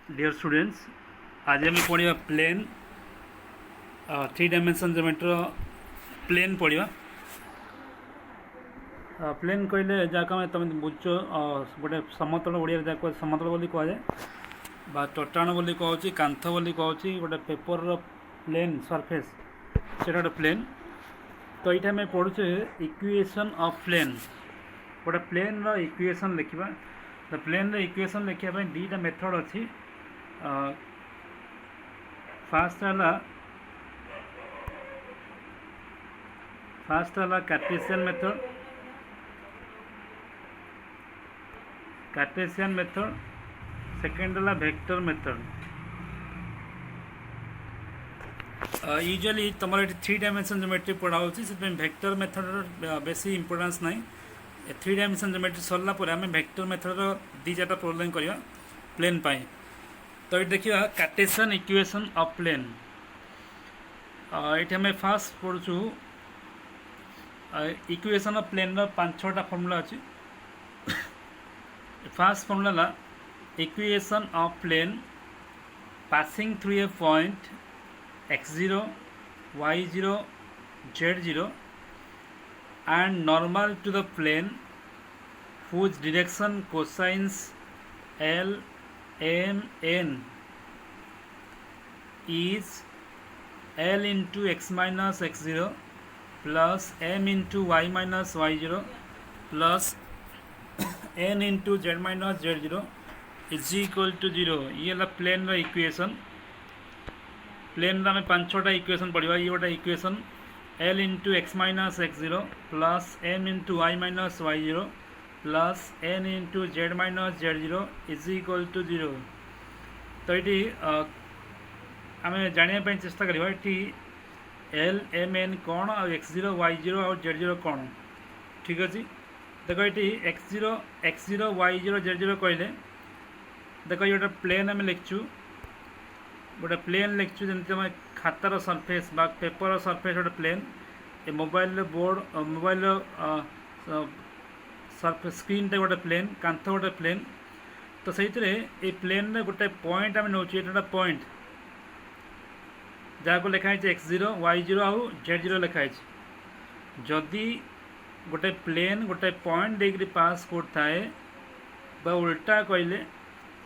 Dear students, आज आम पढ़ा प्लेन 3 डायमेंशन जोमेट्री प्लेन पढ़ा। प्लेन कहले जहाँ तुम बुझ गोटे समतल ओडिया जहाँ समतल बोली कहुए बा चट्टाण बोली कहूँ कांथ बोली कहूँ गोटे पेपर प्लेन सरफेस से गोटे प्लेन। तो ये आम पढ़ुचे इक्वेशन ऑफ प्लेन। गोटे प्लेन इक्वेशन लिखा। द प्लेन इक्वेशन लिखापी दुईटा मेथड अच्छी। फास्ट है कार्टेशियन मेथड। सेकेंड है वेक्टर मेथड। यूजुअली तुम ये 3 डायमेंशन ज्योमेट्री पढ़ा वेक्टर मेथड बेसी इंपोर्टेंस ना। 3 डायमेंशन ज्योमेट्री सरला आम वेक्टर मेथड 2-4 प्रॉब्लम करवा प्लेन पाई। तो ये देखिए कार्टेशियन इक्वेशन ऑफ प्लेन। ये आम फास्ट पढ़ु इक्वेशन ऑफ प्लेन 5-6टा फॉर्मूला अच्छी। First formula equation of plane passing through a point x0 y0 z0 and normal to the plane whose direction cosines L M N is L into x minus x0 plus M into y minus y0 plus N into z minus z0 is equal to 0। ये है plane equation. Plane आम 5-6टा equation पढ़ा। ये गोटे equation L into x minus x0 plus M into y minus y0 plus N into z minus z0 is equal to 0। तो ये आम जानापी चेष्टा करवा L M N कौन आ x0 y0 और z0 कौन। ठीक अच्छे देख ये x0 y0 z0 कहले देख ये गोटे प्लेन आम लिखु। गोटे प्लेन लिखु जमी आम खातार सरफेस बा पेपर सरफेस गोटे प्लेन। ए mobile board mobile surface screen गोटे प्लेन कांथ गोटे प्लेन। तो से प्लेन गोटे पॉइंट आम नौ गोटे पॉइंट जहाँ को लिखाई x0 y0 आउ z0 लिखाई। जदि गोटे प्लेन गोटे पॉइंट देकर पास करए बा उल्टा कहले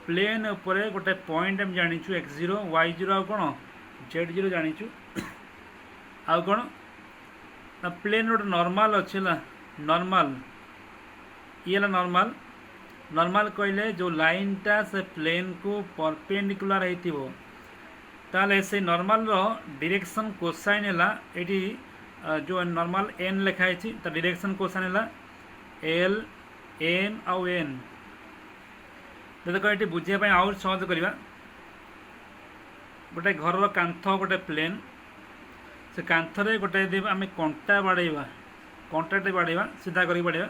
प्लेन उपरे गोटे पॉइंट आम जाचु x0 y0 आउ कौन z0 जाचु आउ कौन ना प्लेन गोटे नॉर्मल अच्छे नॉर्मल। ये नॉर्मल। नॉर्मल कहले जो लाइनटा से प्लेन को परपेंडिकुलर हो ताले से नॉर्मल रो डायरेक्शन कोसाइन है ये जो नॉर्मल n लिखाई तो डायरेक्शन कोसाइन है L M आउ N। देख ये बुझापी आउट सहज करवा। गोटे घर कांथ गोटे प्लेन से कांथरे गोटे आम कंटा बाड़ेवा कंटाटे बाड़ेवा सीधा कर बाड़ेवा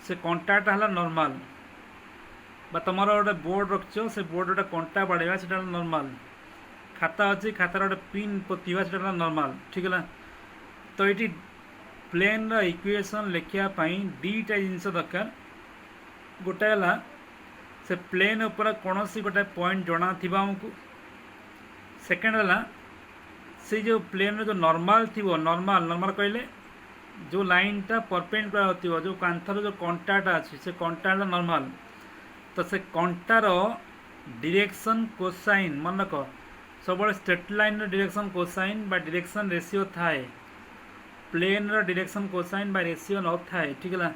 से कंटाटा है नॉर्मल बा तुम गोटे बोर्ड रख से बोर्ड गोटे कंटा बाड़ेवा से नॉर्मल। खाता अच्छी खातार गोटे पिन पोतीवा से नॉर्मल। ठीक है। तो ये प्लेन इक्वेशन लिखापी 2टा जिनस दरकार। गोटे है से प्लेन उपर कौन सी गोटे पॉइंट जना थी आमको। सेकेंड है से जो प्लेन जो नॉर्मल थी नॉर्मल नॉर्मल कहले जो लाइनटा परपेंडिकुलर होती जो कांथर जो कंटाटा अच्छी से कंटा नॉर्मल। तो से कंटार डायरेक्शन कोसाइन मन रख सब स्ट्रेट लाइन डायरेक्शन कोसाइन बा डायरेक्शन रेशियो थाए प्लेन डायरेक्शन कोसाइन बा रेशियो न थाए। ठीक है।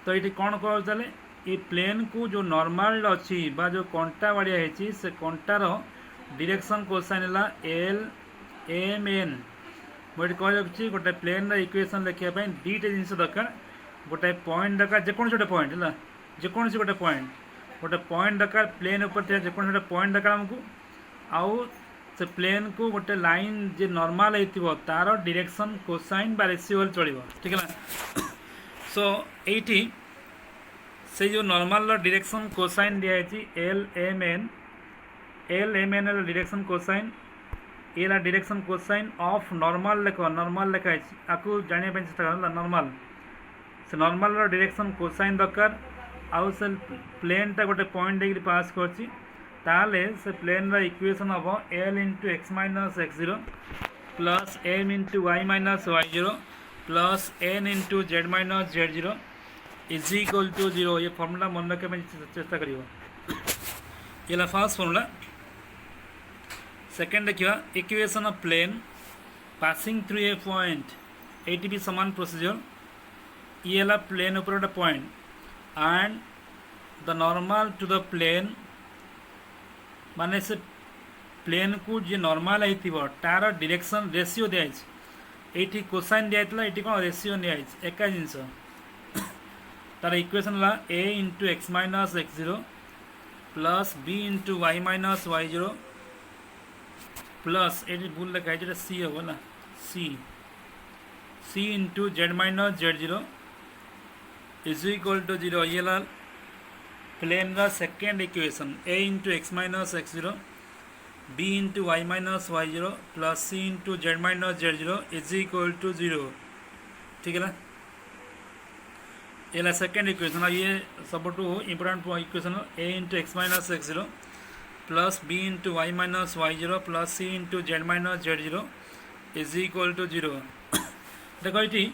तो ये कौन कह ये प्लेन को जो नॉर्मल अच्छी बा जो कंटा बाड़िया है से कंटार डायरेक्शन कोसाइन है L M N। मुझे कह रखी गोटे प्लेन इक्वेशन लिखापी 2टा जिनस दरकार। गोटे पॉइंट दरकार जेकोसी गोटे पॉइंट है जेकोसी गोटे पॉइंट दरकार प्लेन ऊपर जेकोसी गोटे पॉइंट दरकार आमको आउ से प्लेन को गोटे लाइन जे नॉर्मल हो तार डायरेक्शन कोसाइन बा रेशियो चलो। ठीक है। सो ये से जो नॉर्मल डायरेक्शन कोसाइन दिखाई L M N direction cosine ये डायरेक्शन कोसाइन ऑफ नॉर्मल लिखाई आपको जानापी चेष्टा कर नॉर्मल से नॉर्मल डायरेक्शन कोसाइन दरकार आउ से प्लेनटा गोटे पॉइंट देकर पास कर ताले से प्लेन रा इक्वेशन हम L into x minus x zero plus M into y minus y zero plus N into z minus z zero is equal to zero. ये फॉर्मूला मन रखे चेष्टा कर। ये फर्स्ट फॉर्मूला। सेकेंड देखिए equation of plane passing through a point एटी भी समान प्रोसीजर। ये है प्लेन ऊपर गोटे point and the normal to the plane माने से प्लेन को जी नॉर्मल है तार डायरेक्शन रेशियो दिखाई ये कोसाइन दिखाई ये कौन रेशियो दिखाई एका जिनस तार इक्वेशन है a into x minus x zero plus B into y minus y zero plus ये भूल लिखा है सी हम ना c into z minus z zero is equal to zero. ये प्लेन रा second equation a into x minus x zero B into y minus y zero plus C into z minus z zero is equal to zero. ठीक है ना, ये second equation. ये सब important equation a into x minus x zero plus B into y minus y zero plus C into z minus z zero is equal to zero. देखो ये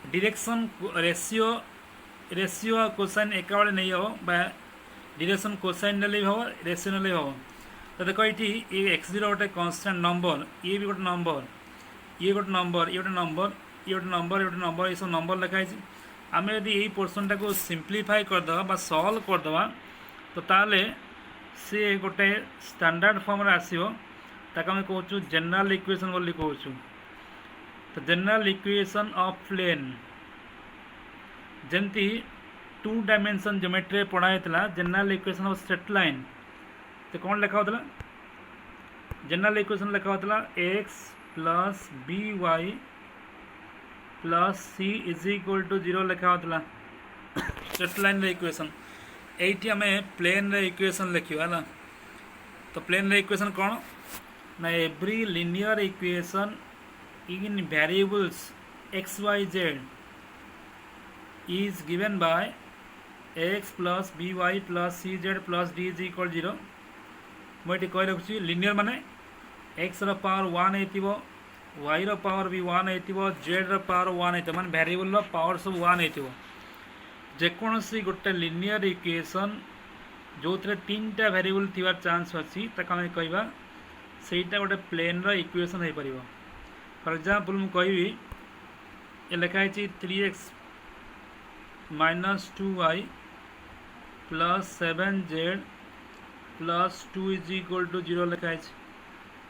direction ratio cosine एक बारे नहीं हो direction cosine ने हम ratio ने हम। तो देखो ये एक्स जीरो गोटे कन्स्टांट नंबर ये भी गोटे नंबर ये गोटे नंबर ये गोटे नंबर ये गोटे नंबर ये गोटे नंबर ये सब नंबर लिखाई। आम यदि यही पोर्सन टाक सिंप्लीफाई करदे सल्व करदे तो ताले सी गोटे स्टैंडर्ड फॉर्म आसो ताक आम कहूँ जनरल इक्वेशन बोली कहूँ। तो जनरल इक्वेशन ऑफ प्लेन जमती 2 डायमेंशन ज्योमेट्री पढ़ाई general equation of straight line. तो कौन लिखा होता जनरल इक्वेशन लिखा होता x plus b y plus c is equal to zero लिखा होता स्ट्रेट लाइन इक्वेशन। ये आम प्लेन इक्वेशन लिखा है। तो प्लेन इक्वेशन कौन ना every linear equation in variables x y z is given by x plus by plus cz plus d is equal 0। मुझे कही रखुच्छी लिनियर माने x रो पावर 1 हो y रो पावर भी 1 हो z रो पावर 1 हो माने वेरिएबल रो पावर सब 1 हो। जेकोसी गोटे लिनियर इक्वेशन जो 3टा वेरिएबल थी चांस अच्छी आम कहवा सेटा गोटे प्लेन रो इक्वेशन हो पार। फॉर एग्जांपल मु कहबी ये लिखाई 3x minus 2y plus 7z plus 2 is equal to 0 लिखाई।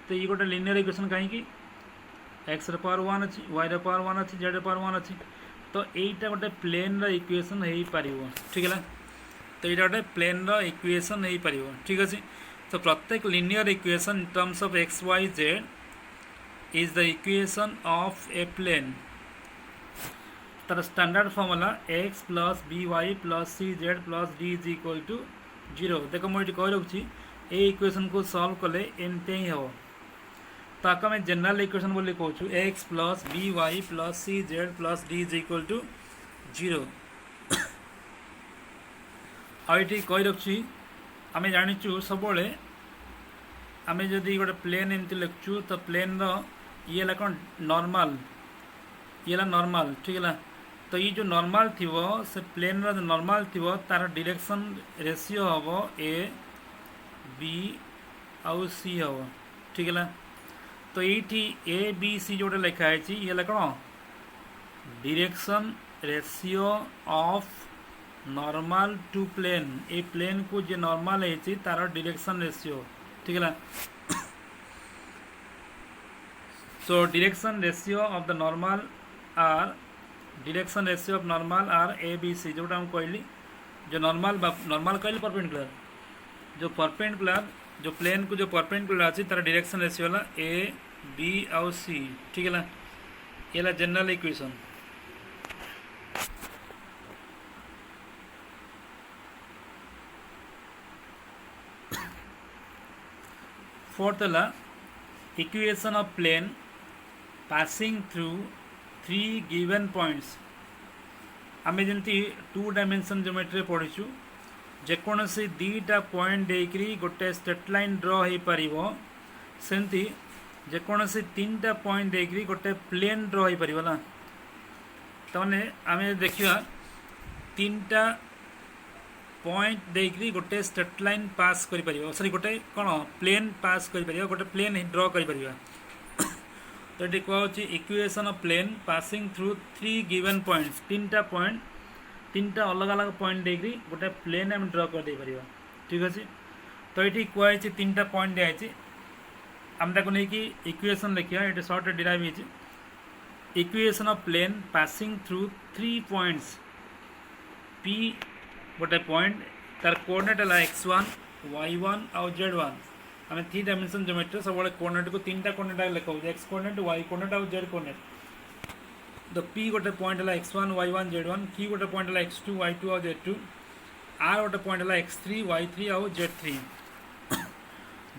तो ये गोटे लिनियर इक्वेशन कहीं एक्स रो पावर 1 अच्छी वाई रो पावर 1 अच्छी जेड रो पावर 1 अच्छी। तो यहीटा गोटे प्लेन रो इक्वेशन हो पार। ठीक है, तो यहाँ गोटे प्लेन रो इक्वेशन हो पार। ठीक अच्छे। तो प्रत्येक linear equation in terms of x y z is the equation of a plane. तार standard formula x plus b y plus c z plus D is equal to 0। देखो मुझे कही रखुच्छी ये इक्वेशन को सॉल्व कले एमती ही हम। तो आम जनरल इक्वेशन बोली कहूँ x plus b y plus c z plus D is equal to 0। आईटी कही रखुच्छी आम जाचु सब आम जदि गोटे प्लेन एमती लिखुचु तो प्लेन ये कौन नॉर्मल ये नॉर्मल। ठीक है, तो ये जो नॉर्मल थी से प्लेन रो नॉर्मल थी तार डायरेक्शन रेशियो हम ए बी आउ सी हम। ठीक है, तो ये ए बी सी जोटे लिखाई ये कौन direction ratio of normal to plane. A plane को जो नॉर्मल है तार डायरेक्शन रेशियो। ठीक है, so direction ratio of the normal are direction ratio of normal are a b c जोटा हम कहली जो नॉर्मल कहली परपेंडिकुलर जो परपेंडिकुलर जो प्लेन को जो परपेंडिकुलर अच्छी तार डायरेक्शन रेशियो है ए बी आउ सी। ठीक है, ये जनरल इक्वेशन। फोर्थ है equation of plane passing through 3 given points. आम जमी 2 डायमेंशन ज्योमेट्री पढ़ीचु जेकोसी दीटा पॉइंट देकरी गोटे स्ट्रेट लाइन ड्र हो पार सेमती जेकोसी तीन टा पॉइंट देकरी गोटे प्लेन ड्र हो पार तमाने आम देखा तीन टा पॉइंट देकरी गोटे स्ट्रेट लाइन पास कर पार सॉरी गोटे कौन प्लेन पास कर पार गोटे प्लेन ड्र कर पार तो ये कहे equation of plane passing through three given points तीन टा पॉइंट तीन टा अलग अलग पॉइंट देकरी गोटे प्लेन आम ड्र कर दे पार ठीक अच्छे तो ये कहुई तीन टा पॉइंट दिखाई आम ताको नहीं इक्वेशन लिखा ये सर्ट डिराइव होती equation of plane passing through three points P गोटे पॉइंट तार कोऑर्डिनेट है x1 y1 और z1 आम थ्री डायमेंशन ज्योमेट्री सब कोऑर्डिनेट को तीन टा कोऑर्डिनेट लिखा x कोऑर्डिनेट y कोऑर्डिनेट और z कोऑर्डिनेट तो p गोटे पॉइंट है x1 y1 z1 q गोटे पॉइंट है x2 y2 और z2 r गोटे पॉइंट है x3 y3 और z3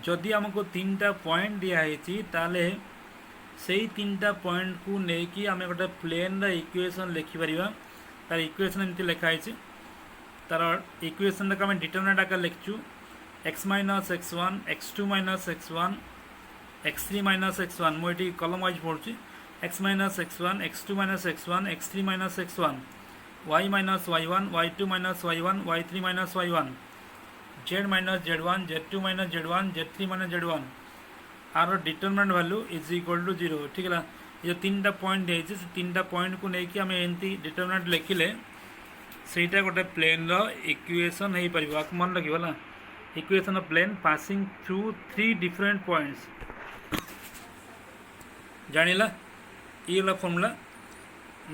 जदि आमको तीन टा पॉइंट दिखाई ताले से तीन टा पॉइंट को लेकिन आम गोटे प्लेन इक्वेशन लिखिपर तार इक्वेशन एमती लिखाई तार इक्वेशन आम डिटरमिनेंट आकार लिखु x minus x1 x2 minus x1 x3 minus x1 मुझे कलम वाइज पढ़ुची x minus x1 x2 minus x1 x3 minus x1 y minus y1 y2 minus y1 y3 minus y1 z minus z1 z2 minus z1 z3 minus z1 आर determinant value is equal to 0 ठीक है ये तीन टा point देती तीन टा point को लेकिन आम एमती डिटरमिनेंट लिखिले सेटा गोटे प्लेन इक्वेशन हो पार मन रखा equation of plane passing through three different points जानिला ये formula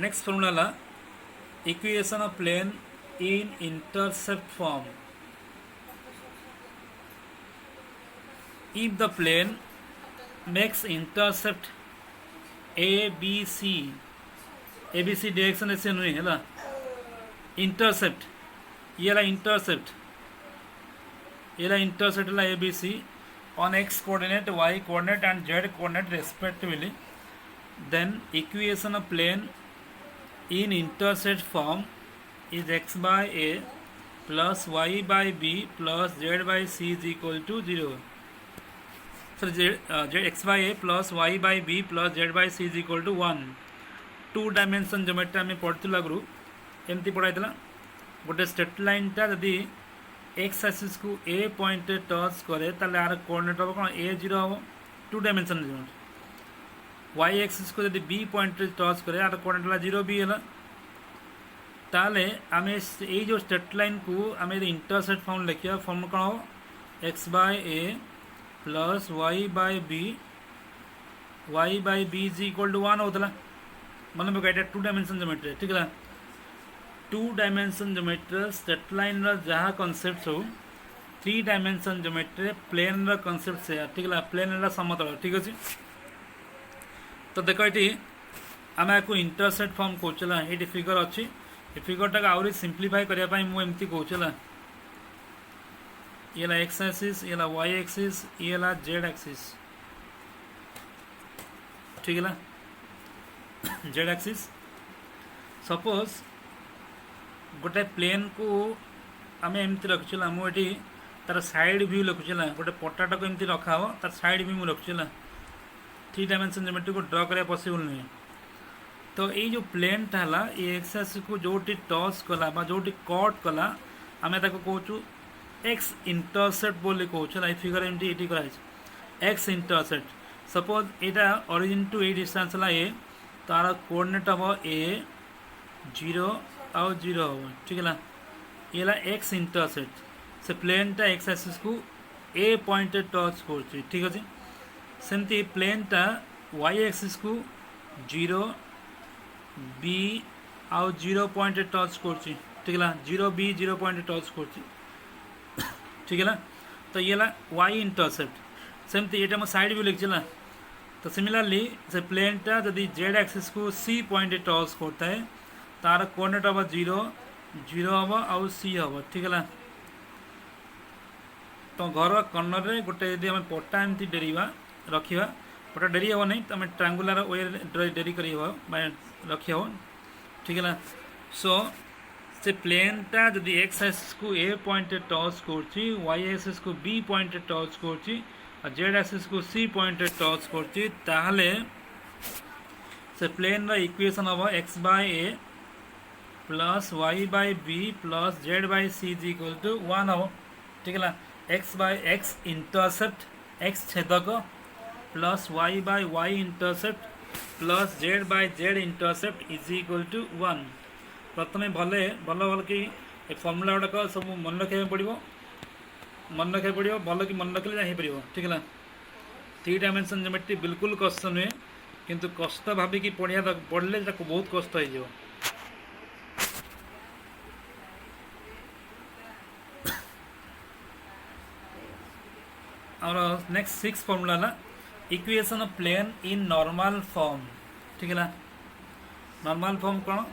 next formula equation of plane in intercept form if the plane makes intercept ABC direction ऐसे नहीं है intercept ये intercept है ABC on x coordinate y coordinate and z coordinate respectively then equation of plane in intercept form is x by a plus y by b plus z by c is equal to 0 sir z x by a plus y by b plus z by c is equal to 1 two dimension geometry आम पढ़ी आगु एमती पढ़ाई गोटे straight line टा जदि x axis को ए point touch करे ताले आर कोऑर्डिनेट हम कौन a0 हम two dimension geometry y axis को जदि b पॉइंट टच करे आर कोऑर्डिनेट 0b है ताले आम ये जो स्ट्रेट लाइन को आम इंटरसेप्ट फॉर्म लिखा फॉर्म कौन हो x by a plus y by b is equal to 1 होता मतलब कहीं टू डायमेंशन ज्योमेट्री ठीक है two dimension geometry straight line जहाँ कनसेप्ट हो three dimension geometry plane concept से ठीक है प्लेन समतल ठीक अच्छे तो देख ये आम आपको इंटरसेप्ट फॉर्म कहला ये फिगर अच्छी ये फिगरटा आहरी सिंप्लीफाई करने मुझे कहला ये एक्स एक्सिस ये वाई एक्सिस ये जेड एक्सिस ठीक है जेड एक्सिस सपोज गोटे प्लेन को आम एमती रखुला मुझे तार साइड व्यू लिखुला गोटे पटाटा को एमती रखा हो तार साइड व्यू रखुला थ्री डायमेंशन ज्योमेट्री को ड्र करने पॉसिबल नुहे तो ये जो प्लेनटा है ये एक्स एक्सिस को जोटी टच कला जोटी कट कला आम कहूँ एक्स इंटरसेप्ट बोली कहूँ फिगर एमती ये कराई एक्स इंटरसेप्ट सपोज यहाँ ओरिजिन टू ए डिस्टेंस है ए तार कोऑर्डिनेट हम ए 0 और 0 हम ठीक है ये एक्स इंटरसेप्ट से प्लेनटा एक्स एक्सिस को ए पॉइंट टच कर ठीक अच्छे सेमती प्लेनटा वाई एक्सिस को 0 बी आउ 0 पॉइंट टच कर ठीक है 0 b 0 पॉइंट टच कर ठीक है तो ये वाई इंटरसेप्ट सेमती ये मैं साइड व्यू लिखा तो सिमिलरली से प्लेनटा जदि जेड एक्सिस को सी पॉइंट टच करता है तार कोऑर्डिनेट हम 0 0 हम आउ सी हम ठीक है तो घर कर्नर रे गोटे यदि आम पट्टा एमती डेरीवा रखा पट्टा डेरी हे नहीं तो आम ट्रायंगुलर वे डेरी कर रखी हम ठीक है सो से प्लेनटा जदि एक्स एक्सिस को ए पॉइंट टच करछि, वाई एक्सिस को बी पॉइंट टच करछि और जेड एक्सिस को सी पॉइंट टच करछि, ताहले से प्लेन रा इक्वेशन हम x by a plus y by b plus z by c is equal to 1 हम, ठीक है। X by x intercept x छेदक plus y by y intercept plus z by z intercept is equal to 1। प्रथम भले भल भल कि formula गुड़ाक सब मन रखा पड़ो, मन रखा पड़ो, भल कि मन रखिले हो पार, ठीक है। 3 डायमेंशन ज्योमेट्री बिल्कुल कष्ट नुहे, किंतु कष्ट भाविकी पढ़ले बहुत कष्ट हो। और नेक्स्ट 6 फॉर्मूला ना equation of plane in normal form, ठीक है। नॉर्मल फॉर्म कौन?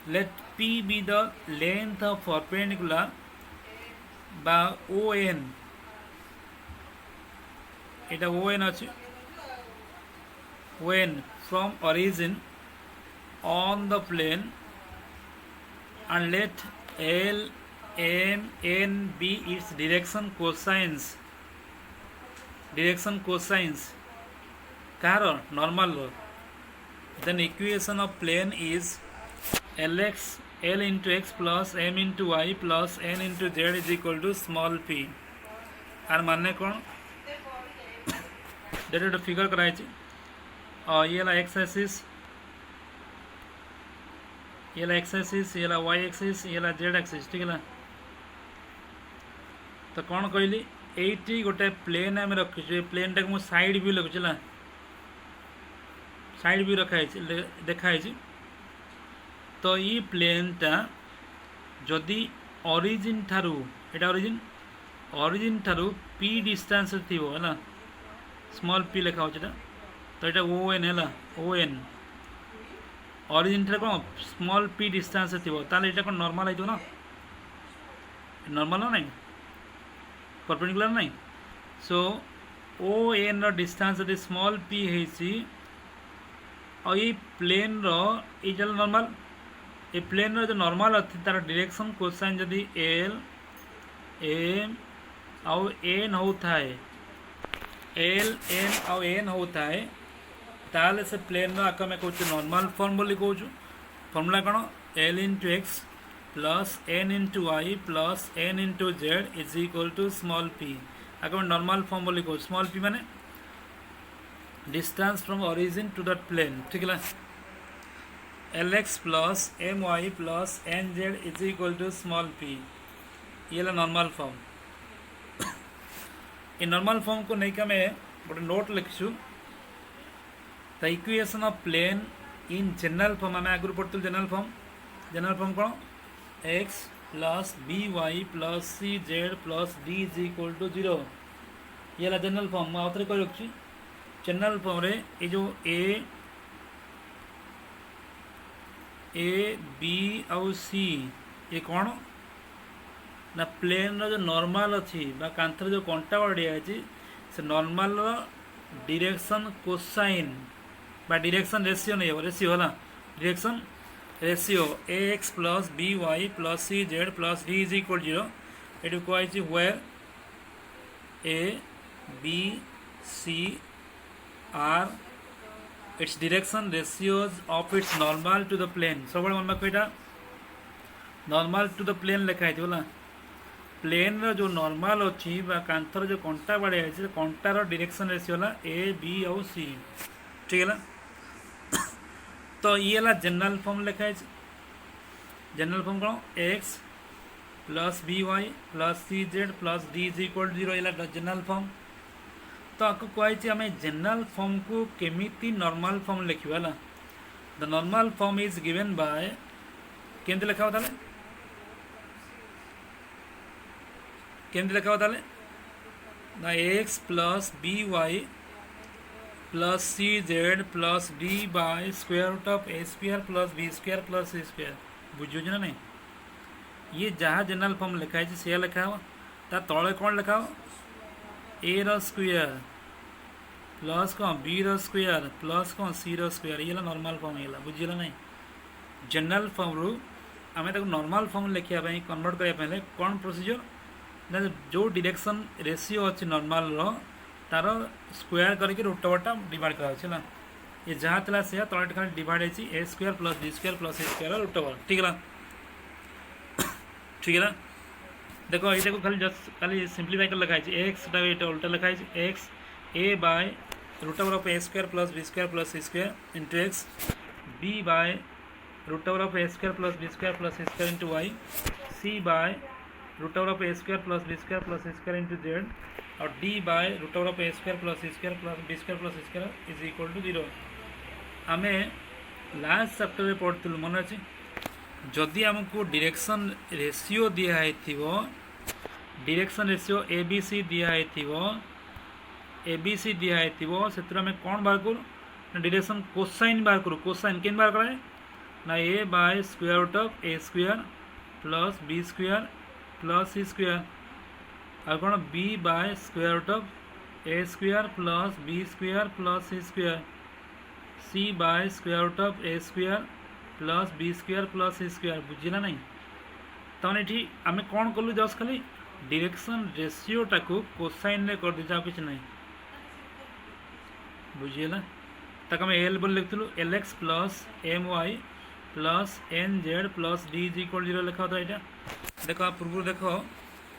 Let P be the length of perpendicular by ON, এটা ON আছে, ON from origin on the plane and let L M N be its direction cosines, direction cosines car normal ro, then equation of plane is Lx L into x plus m into y plus n into z is equal to small p। आर माने कौन? Data figure कराई ये ला x axis, ये ला x axis, ये ला Y axis, ये ला Z axis, ठीक है। तो कौन कहली एटी गोटे प्लेन आम रखी, प्लेन टाक मुझे साइड व्यू लिखुची, साइड व्यू रखाई देखाई। तो ये प्लेनटा जदि ओरिजिन ठारू, एटा ओरिजिन ठारू पी डिस्टेंस थी है, स्मॉल पी लिखा हो, तो ये ON है, ON ओरिजिन ठार कौन स्मॉल पी डिस्टेंस थी, ताले ये कौन नॉर्मल है ना, नॉर्मल ना नहीं परपेंडिकुलर नहीं। सो ON रो डिस्टेंस यदि स्मॉल पी है और ये प्लेन रो ये चल नॉर्मल, ये प्लेन रो जो नॉर्मल अच्छी तार डायरेक्शन कोसाइन जदि एल एम आउ एन होता है, एल एन आउ एन होता है, ताले से प्लेन रो आका मैं कहूँ नॉर्मल फॉर्म बोली कहूँ। फॉर्मूला कौन? L into x plus N into y plus N into z is equal to small p, आका मैं नॉर्मल फॉर्म बोली कहूँ। स्मॉल पी माने distance from origin to that plane, ठीक है। Lx plus M Y plus N Z is equal to small p, ये ला normal form. ये नॉर्मल फॉर्म को नहीं क्या मैं गोटे नोट लिखु, the equation of plane in general form आम आगुरी पढ़ुँ जनरल फॉर्म कौन? X plus b y plus c z plus D is equal to 0, ये ला जनरल फॉर्म। मैं आउे कही रखी जनरल फॉर्म रे ये जो ए बी आउ सी ये कौन ना प्लेन रो जो नॉर्मल अच्छी कांथर जो कंटा दिया से नॉर्मल डायरेक्शन कोसाइन बा डायरेक्शन रेशियो नहीं हो, रेशियो है direction ratio a x plus b y plus c z plus D is equal 0। ये कही where a b c are its direction ratios of its normal to the plane, सब मन रख यहाँ normal to the plane लिखाई बोला। Plane रो जो normal अच्छी कांथर जो कंटा बाड़िया है कंटार डायरेक्शन रेशियो है ए बी आउ सी, ठीक है। तो ये ला जनरल फॉर्म लिखाई, जनरल फॉर्म कौन? X plus b y plus c z plus D is equal 0, ये जनरल फॉर्म। तो आपको कही आम जनरल फॉर्म को केमिति नॉर्मल फॉर्म लिखा है, the normal form is given by केमती लिखा था केमती लिखा था the x plus b y plus c z plus D by square root of A square plus B square plus C square, बुझे ना नहीं। ये जहाँ जनरल फॉर्म लिखाई सी लिखा हो, ता तले कौन लिखा हो? ए रो स्क्वायर प्लस कौन बी रो स्क्वायर प्लस कौन सी रो स्क्वायर, ये नॉर्मल फॉर्म, ये बुझे नहीं। जनरल फॉर्म रू आम नॉर्मल फॉर्म लिखा कन्वर्ट करने कौन प्रोसीजर ना जो डायरेक्शन रेशियो अच्छी नॉर्मल रो तार स्क्वायर करके रूट ओवर टा डिवाइड करा ये जहाँ था से तले खाली डिवाइड होती A square plus B square plus A square root over ठीक है ठीक है देखो ये को खाली जस्ट खाली सिंप्लीफाई कर लिखाई एक्स उल्टा लिखाई X A by root over of A square plus B square plus C square into X B by root over of A square plus B square plus C square into Y C by root over of A square plus B square plus C square into Z और D by root over of A square plus C square plus B square plus C square is equal to 0 आमे last chapter में पढ़ुलु मन अच्छे जदि आमको direction ratio दिखाई direction ratio a b c दिखाई से आम कौन बाहर करूँ डायरेक्शन कोसाइन बाहर करूँ कोसाइन केन बाहर कराए ना A by square root of A square plus B square plus C square और कौन B by square root of A square plus B square plus C square C by square root of A square plus B square plus C square बुझिला नहीं तमें ये आम कौन कलु just खाली डायरेक्शन रेशियोटा को कोसाइन रे कर दीजिए किसी ना बुझीगला तक आम एल बोल लिखुलु L x plus M Y plus N Z plus D is equal 0 लिखा होता है देखो पूर्व देखो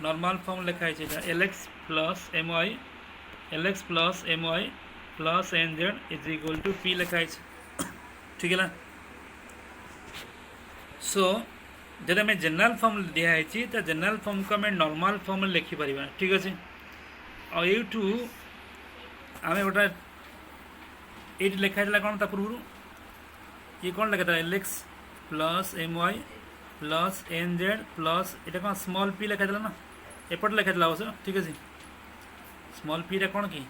नॉर्मल फॉर्म लिखाई L x plus M Y plus N Z is equal to P लिखाई ठीक है ना सो जब आम जनरल फॉर्म दिखाई तो जनरल फॉर्म को आम नॉर्मल फॉर्म लिखिपर ठीक अच्छे आठ आम गोटे ये लिखाई कौन ता पूर्व ये कौन लिखा था l x plus M Y plus N Z plus ये कौन स्मॉल पी लिखाई ना एपटे लिखाई अवश्य ठीक अच्छे स्मॉल पी रे कौन कि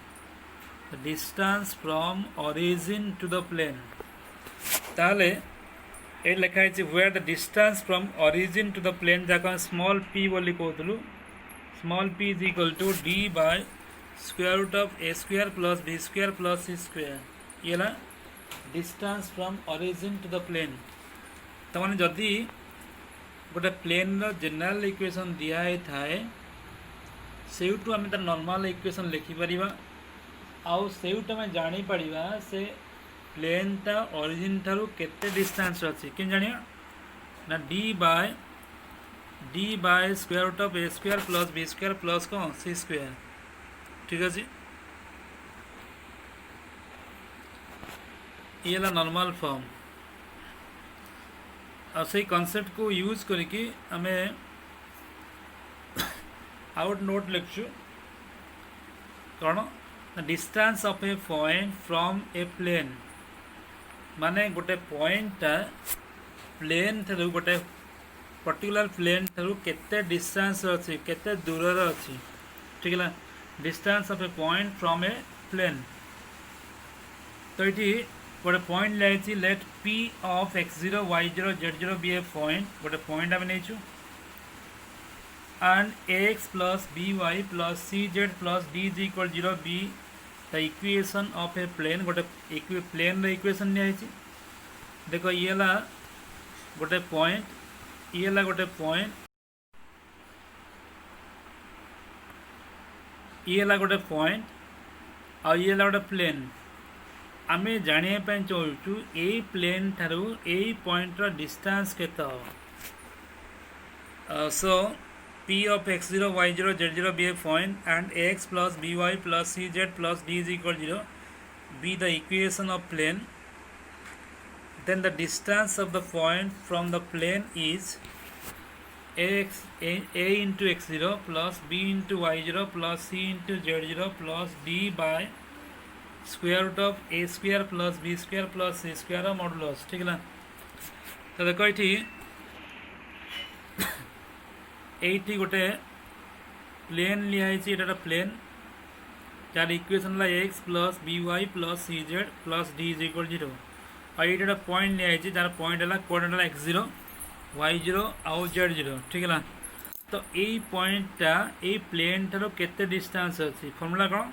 distance from origin to the plane ताले ये लिखाई where the distance from origin to the plane जहाँ स्मॉल पी बोली कहूँ small p is equal to d by square root of A square plus B square plus C square ये ना distance from origin to the plane तो मैंने जदि गोटे plane general equation दिखाई थाए सेउटू आम तार नॉर्मल इक्वेशन लिखिपर आउ सेउटू आम जापर से प्लेन टा ओरिजिन ठारू केते डिस्टेंस अच्छी कि जानिया ना d by square root of A square plus B square plus कौन सी स्क्वायर ठीक अच्छे ये नॉर्मल फॉर्म और से कॉन्सेप्ट को यूज करके आम आउट नोट लिखु कौन distance of a point from a plane माने गोटे पॉइंटा प्लेन ठारू गोटे पर्टिकुलर प्लेन ठारू केते डिस्टेंस अच्छी केते दूर अच्छी ठीक है distance of a point from a plane तो ये गोटे पॉइंट लिखी let p of x0 y0 z0 be a point गोटे पॉइंट आम नहीं and ax plus by plus cz plus d is equal 0 b the equation of a plane गोटे plane equation नहीं देखो ये ला गोटे पॉइंट ये ला गोटे पॉइंट ये ला गोटे पॉइंट और ये ला गोटे प्लेन आम जानापी चाहूँ ये प्लेन ठारू ये पॉइंट डिस्टेंस केते सो P of x0 y0 z0 be a point and ax plus by plus cz plus d is equal 0 be the equation of plane, then the distance of the point from the plane is a into x0 plus b into y0 plus c into z0 plus d by square root of a square plus b square plus c square modulus ठीक है ना। तो देखो ये गोटे plane लिया plane जार equation है x plus b y plus c z plus D is equal 0 और ये पॉइंट लिया जार पॉइंट है कोऑर्डिनेट है x0 y0 आउ z0 ठीक है ना। तो ये पॉइंटा ये प्लेन ठार केते डिस्टेंस अच्छी फॉर्मूला कौन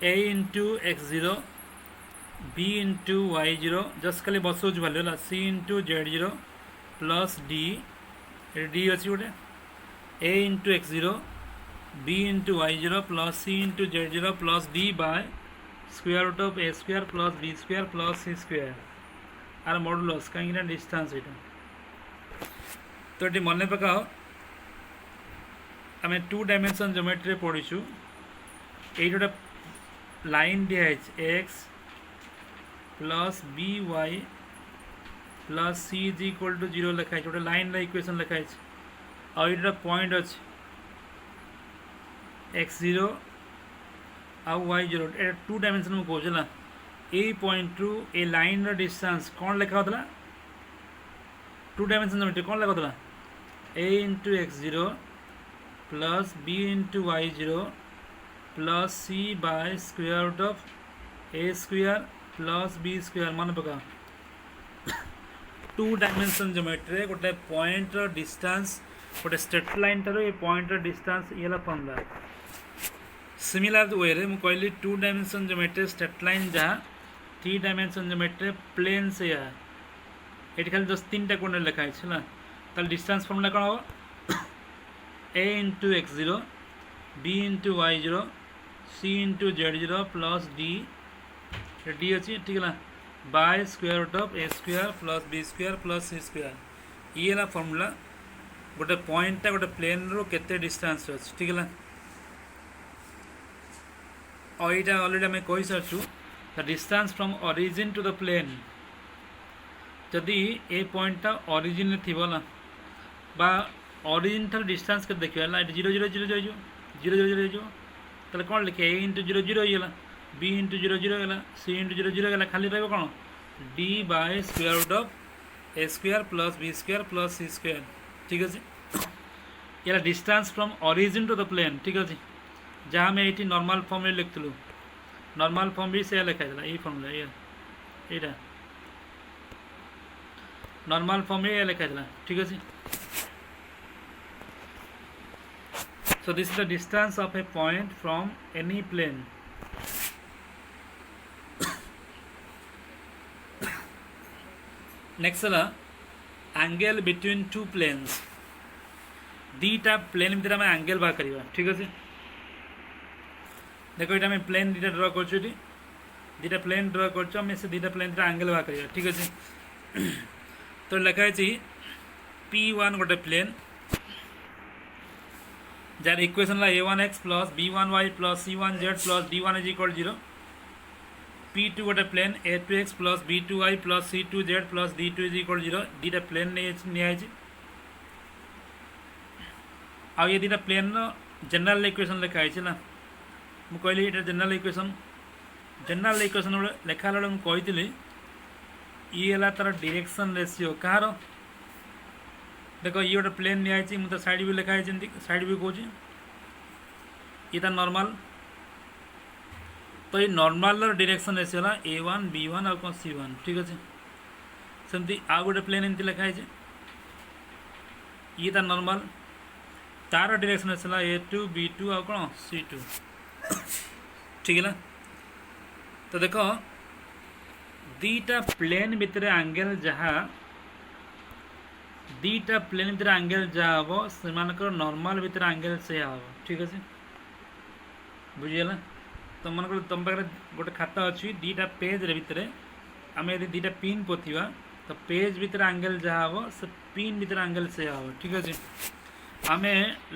a into x0 b into y0 just खाली बसौच भैल्यू है c into z0 plus D D अच्छी गोटे A into X zero B into Y zero plus C into Z zero plus D by square root of A square plus B square plus C square आर modulus कहीं distance यहाँ तो ये मन पकाओ आम 2 डायमेंशन ज्योमेट्री पढ़ीचु ये गोटे लाइन दिखाई x plus b y plus c is equal to 0 लिखाई गोटे लाइन इक्वेशन लिखाई आईटा पॉइंट अच्छे एक्स जीरो आउ वाई जीरो ये 2 डायमेंशन में कौन है यही पॉइंट रु ए लाइन डिस्टेंस कौन लिखा होता 2 डायमेंशन ज्योमेट्री कौन लिखा होता A into X zero plus B into Y zero plus C by square root of A square plus B square मन पका 2 डायमेंशन ज्योमेट्री गोटे पॉइंट डिस्टेंस गोटे स्ट्रेट लाइन ठार ये पॉइंट डिस्टेंस ये फॉर्मूला सिमिलर वे रे कहली 2 dimension geometry straight line जहाँ 3 डायमेंशन ज्योमेट्री प्लेन से ये खाली जस्ट 3टा कोण लिखाई है डिस्टेंस फॉर्मूला कौन हम A into X zero B into Y zero C into Z zero plus D D अच्छी ठीक है by square root of A square plus B square plus C square ये है फॉर्मूला गोटे पॉइंटा गोटे प्लेन रो केते डिस्टेंस अच्छे ठीक है और यहाँ अलरेडी आम कही सारचु the distance from origin to the plane जदि ए पॉइंटा ओरिजिन थी ना बा ओरिजिन ठार डिस्टेंस के देखिए zero zero zero zero zero zero zero zero कौन लिखे ए इंटू जीरो जीरो होगा बी इंटू जीरो जीरो है सी इंटू जीरो जीरो है खाली रहा कौन d by square root of A square plus B square plus C square ठीक अच्छे ये distance from origin to the plane ठीक अच्छे जहाँ मैं ये नॉर्मल फॉर्म में लिखलु नॉर्मल फॉर्म भी से लिखाई ये फॉर्मूला ये नॉर्मल फॉर्म में लिखाई ठीक अच्छे so this is the distance of a point from any plane next है angle between two planes दीटा प्लेन भीतर आम एंगल बाहर करवा ठीक अच्छे देखो ये प्लेन दीटा ड्र कर दीटा प्लेन ड्र कर से दीटा प्लेन भीतर एंगल बाहर करवा ठीक अच्छे तो लिखाई P1 गोटे प्लेन जार equation a1x plus b1y plus c1z plus d1 is equal 0 P2 गोटे plane a2x plus b2y plus c2z plus d2 is equal 0 दीटा प्लेन नहीं आ ये दीटा प्लेन जनरल इक्वेशन लिखाई ना मुझे कहली ये जनरल इक्वेशन लिखा मुझे कही ये है तार डायरेक्शन रेशियो कहार देखो ये गोटे प्लेन नहीं मुझे साइड भी लिखाई साइड भी कौन ये नॉर्मल तो ये नॉर्मल डायरेक्शन रेशियो है a1 b1 और कौन c1 ठीक अच्छे सेमती आ गोटे प्लेन एमती लिखाई ये नॉर्मल तार डायरेक्शन रेशियो है a2 b2 और कौन c2 ठीक है ना तो देखो दीटा प्लेन भितर एंगल जहाँ दीटा प्लेन भीतर एंगल जहाँ हम से नॉर्मल भीतर एंगल से हम ठीक अच्छे बुझीगला तुम मन तुम पाखे गोटे खाता अच्छी दीटा पेज भितर आम यदि दीटा पिन पोतिवा तो पेज भीतर एंगल जहाँ हम से पिन भीतर एंगल से हम ठीक अच्छे आम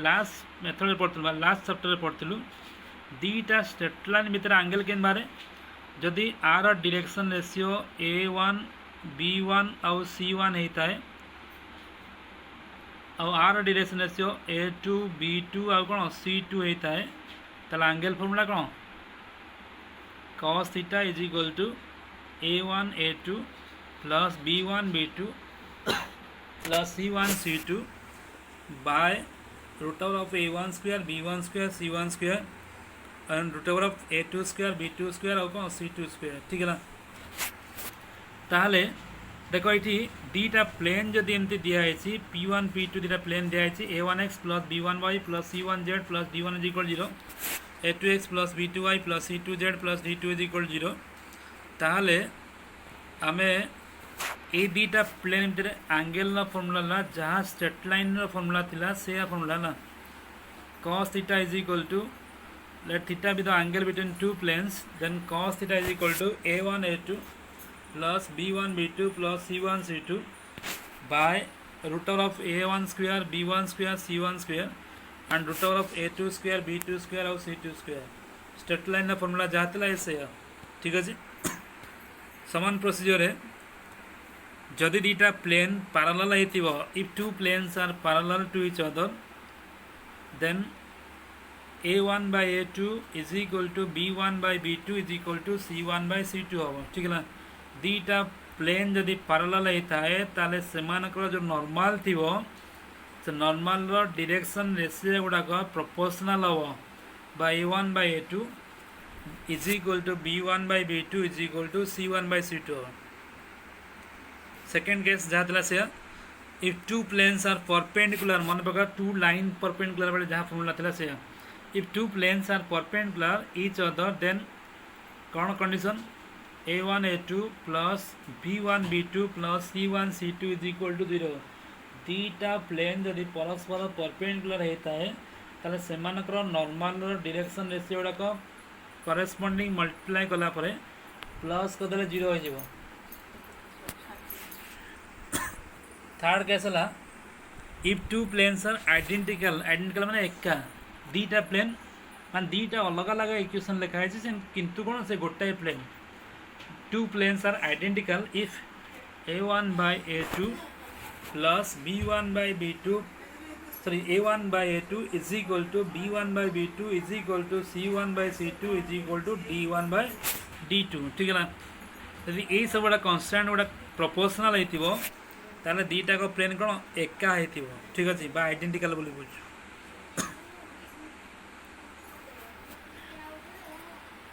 लास्ट मेथड पढ़ु लास्ट चैप्टर पढ़लु दीटा स्ट्रेट लाइन भीतर एंगल के बारे जदि are direction ratio a1 b1 और c1 होता है और are direction ratio a2 b2 और कौन c2 होता है तो एंगल फॉर्मूला कौन cos theta is equal to a1 a2 plus b1 b2 plus c1 c2 by root over of a1 square b1 square c1 square and root over of a2 square b2 square और कौन c2 square ठीक है ना ताहले देखो ये दीटा plane जदि एमती दिखाई P1 P2 दीटा प्लेन दिखाई a1x plus b1y plus c1z plus d1 is equal 0 a2x plus b2y plus c2z plus d2 is equal 0 ताहले आमे ये दुईटा प्लेन भितर एंगल फर्मूला जहाँ स्ट्रेट लाइन फर्मूला थिला से फर्मूला ना cos theta is equal to, let theta be the angle between two planes, then cos theta is equal to a1 a2 plus b1 b2 plus c1 c2 by root over of a1 square b1 square c1 square and root over of a2 square b2 square और c2 square. Straight line ना formula जहाँ थिला ऐसे है, ठीक है। समान procedure है जदि दुईटा प्लेन पैरेलल होइथिबो, if two planes are parallel to each other then a1 by a2 is equal to b1 by b2 is equal to c1 by c2 हम, ठीक है ना। दुईटा प्लेन जदि पैरेलल होता है ताले सेमानकर जो नॉर्मल थिबो से नॉर्मल रो डायरेक्शन रेशियो गुडाक प्रोपोर्शनल हम by a1 by a2 is equal to b1 by b2 is equal to c1 by c2। Second case जहाँ थिला से if two planes are perpendicular, मन पका two line perpendicular वाले जहाँ फॉर्मूला थिला से if two planes are perpendicular each other then कौन condition a1 a2 plus b1 b2 plus c1 c2 is equal to 0। दुईटा प्लेन जदि परस्पर परपेंडिकुलर होता है ताले सेमानकर नॉर्मल डायरेक्शन रेशियो गुड़ाक करेस्पोंडिंग मल्टीप्लाई कला परे प्लस करदे 0 हो जाए। थर्ड केस है if two planes are identical, identical माने एका दुईटा प्लेन मान दुईटा अलग अलग इक्वेशन लिखाई किंतु कौन से गोटाए plane, two planes are identical if a1 by a2 plus b1 by b2 sorry a1 by a2 is equal to b1 by b2 is equal to c1 by c2 is equal to d1 by d2, ठीक है ना। यदि यही सब गुड़ा constant गुड़ा proportional होइथिबो ताले दुईटा को प्लेन कौन एका होइथिबो, ठीक अछि बा आइडेंटिकल बोली बुझ।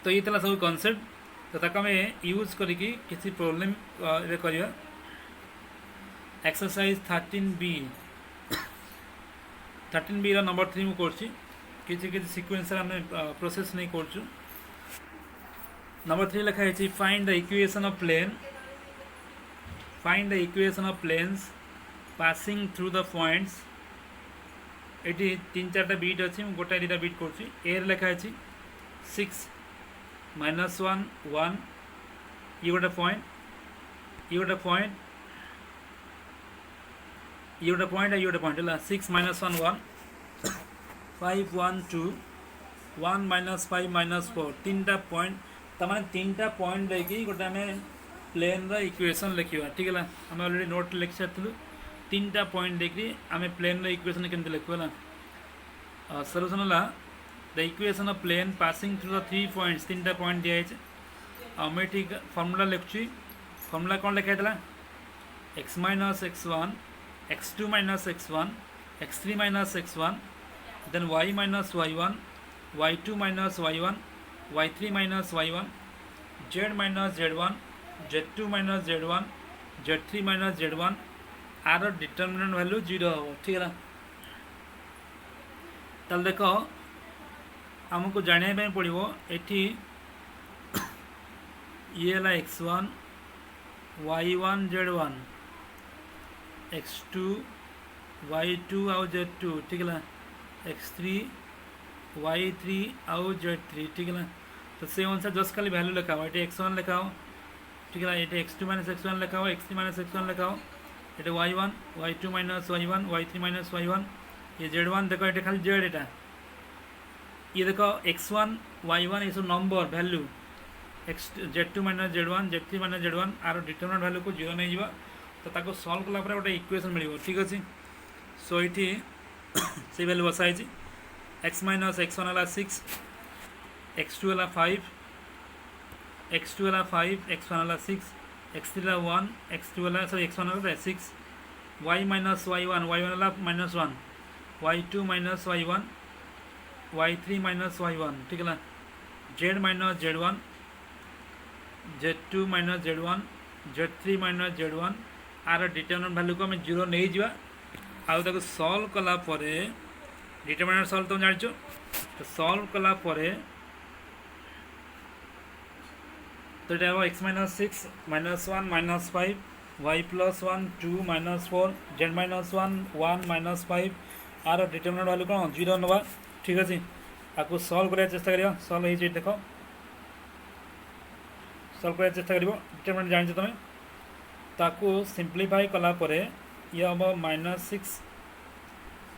तो ये तला सब कांसेप्ट तो ताका में यूज करिकी किसी प्रॉब्लम रे करिया। एक्सरसाइज 13b रो नंबर 3 मु करछि किछि किछि सीक्वेंस रे हम प्रोसेस नहीं करछु। नंबर 3 लिखा है find the equation of plane, find the equation of planes passing through the points। एटी तीन चार्टा बीट अच्छी गोटाए दुटा बीट करछि। ए लिखा है 6 -1 1 ये गोटे पॉइंट ये गोटे पॉइंट ये गोटे पॉइंट ये गोटे पॉइंट है 6 -1 1 5 1 2 1 -5 -4 तीनटा पॉइंट तमाने तीनटा पॉइंट देखी गोटे आम प्लेन रो इक्वेशन लिखा, ठीक है। आम ऑलरेडी नोट लिखि सारी तीनटा पॉइंट देखी आम प्लेन रो इक्वेशन केमती लिखा है। सॉल्यूशन है the equation of plane passing through the 3 points, तीनटा पॉइंट दिखाई आम ये फॉर्मूला लिखुची। फॉर्मूला कौन लिखाई x - x1 x2 - x1 x3 - x1 then y - y1 y2 - y1 y3 - y1 z - z1 z2 - z1 z3 - z1 आर determinant value 0 हो, ठीक है। तल देख आमको जाना पड़ो ये ये है x1 y1 z1 x2 y2 आउ z2, ठीक है। x3 y3 आउ z3, ठीक है। तो से अनुसार जस्ट खाली वैल्यू लिखाओ ये x1 लिखाओ, ठीक है। ये x2 - x1 लिखाओ x3 - x1 लिखाओ ये y1 y2 - y1 y3 - y1 ये z1 देखो ये खाली z एटा ये देखो x1 y1 ये सब number value z2 - z1 z3 - z1 आर डिटरमिनेंट वैल्यू को 0 नहीं जीवा तो ताको सॉल्व कला पर गोटे इक्वेशन मिलिबो, ठीक अछि। सो इठी से वैल्यू बसाई छी x - x1 हला 6 x2 हला 5 x2 हला 5 x1 हला 6 x3 हला 1 x2 हला सॉरी x1 हला 6 y - y1 y1 हला -1 y2 - y1 y3 - y1, ठीक है। z - z1 z2 - z1 z3 - z1 आर डिटरमिनेंट वैल्यू को आम 0 नहीं जीवा आउ सॉल्व कला परे डिटरमिनेंट सॉल्व तुम जान तो सॉल्व कला परे तो ये x - 6 -1 -5 y plus 1 2 minus 4 z minus 1 1 minus 5 आर डिटरमिनेंट वैल्यू कौन 0 नवा ठीक अच्छे आपको सल्व कराया चेष्टा करियो सल्व हो देख सल्व कराया चेष्टा करियो डिटरमिनेंट जान तुम ताकू सिंप्लीफाई कला परे ये हम -6